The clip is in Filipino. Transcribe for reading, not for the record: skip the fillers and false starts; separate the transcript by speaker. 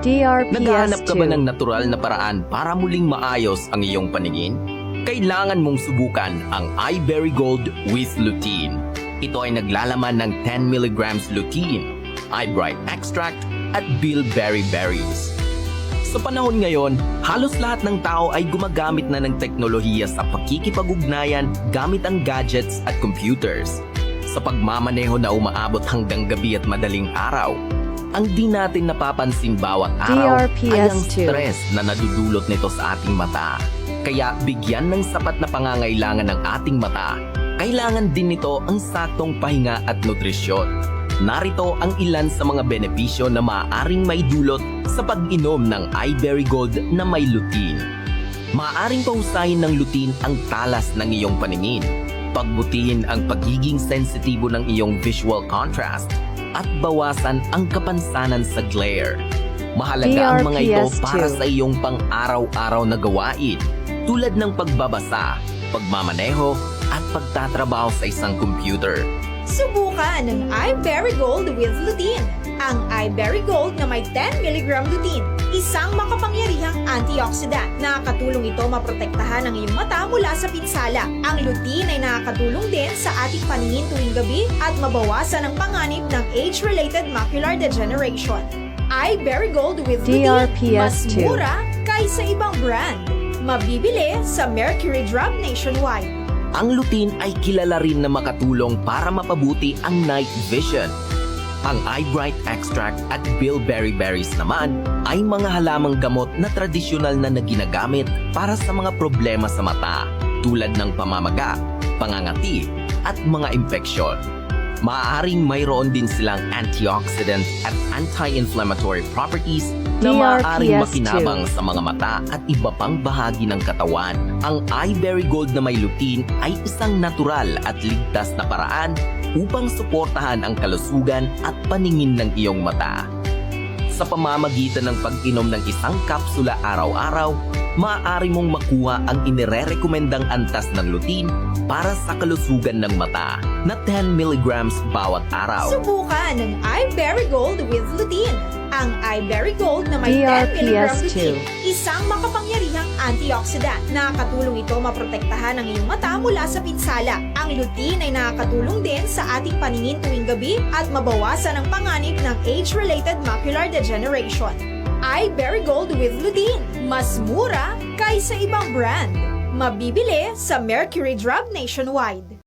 Speaker 1: Naghahanap ka ba
Speaker 2: DRPS2.
Speaker 1: ng natural na paraan para muling maayos ang iyong paningin? Kailangan mong subukan ang iBerry Gold with lutein. Ito ay naglalaman ng 10 mg lutein, iBright extract at bilberry berries. Sa panahon ngayon, halos lahat ng tao ay gumagamit na ng teknolohiya sa pakikipag-ugnayan gamit ang gadgets at computers. Sa pagmamaneho na umaabot hanggang gabi at madaling araw, ang di natin napapansin bawat araw ay ang
Speaker 2: DRPS2.
Speaker 1: stress na nadudulot nito sa ating mata. Kaya bigyan ng sapat na pangangailangan ng ating mata, kailangan din nito ang saktong pahinga at nutrisyon. Narito ang ilan sa mga benepisyo na maaaring maidulot sa pag-inom ng iBerry Gold na may lutein. Maaaring pahusayin ng lutein ang talas ng iyong paningin, pagbutihin ang pagiging sensitibo ng iyong visual contrast, at bawasan ang kapansanan sa glare. Mahalaga ang mga ito
Speaker 2: DRPS2.
Speaker 1: para sa iyong pang-araw-araw na gawain tulad ng pagbabasa, pagmamaneho, at pagtatrabaho sa isang computer.
Speaker 3: Subukan ng iBerry Gold with lutein. Ang iBerry Gold na may 10 mg lutein, isang makapangyarihang antioxidant. Nakakatulong ito maprotektahan ang iyong mata mula sa pinsala. Ang lutein ay nakakatulong din sa ating paningin tuwing gabi at mabawasan ang panganib ng age-related macular degeneration. iBerry Gold with lutein, mas
Speaker 2: DRPS2.
Speaker 3: mura kaysa ibang brand. Mabibili sa Mercury Drug nationwide.
Speaker 1: Ang lutein ay kilala rin na makatulong para mapabuti ang night vision. Ang iBright extract at bilberry berries naman ay mga halamang gamot na tradisyonal na ginagamit para sa mga problema sa mata tulad ng pamamaga, pangangati, at mga impeksyon. Maaaring mayroon din silang antioxidant at anti-inflammatory properties na maaaring
Speaker 2: DRPS2.
Speaker 1: makinabang sa mga mata at iba pang bahagi ng katawan. Ang iBerry Gold na may lutein ay isang natural at ligtas na paraan upang suportahan ang kalusugan at paningin ng iyong mata. Sa pamamagitan ng pag-inom ng isang kapsula araw-araw, maaari mong makuha ang inirerekomendang antas ng lutein para sa kalusugan ng mata na 10 mg bawat araw.
Speaker 3: Subukan ng iBerry Gold with lutein. Ang iBerry Gold na may 10 mg
Speaker 2: DRPS2.
Speaker 3: lutein, isang makapangyarihang antioxidant. Nakakatulong ito maprotektahan ang iyong mata mula sa pinsala. Ang lutein ay nakakatulong din sa ating paningin tuwing gabi at mabawasan ang panganib ng age-related macular degeneration. iBerry Gold with lutein, mas mura kaysa ibang brand. Mabibili sa Mercury Drug nationwide.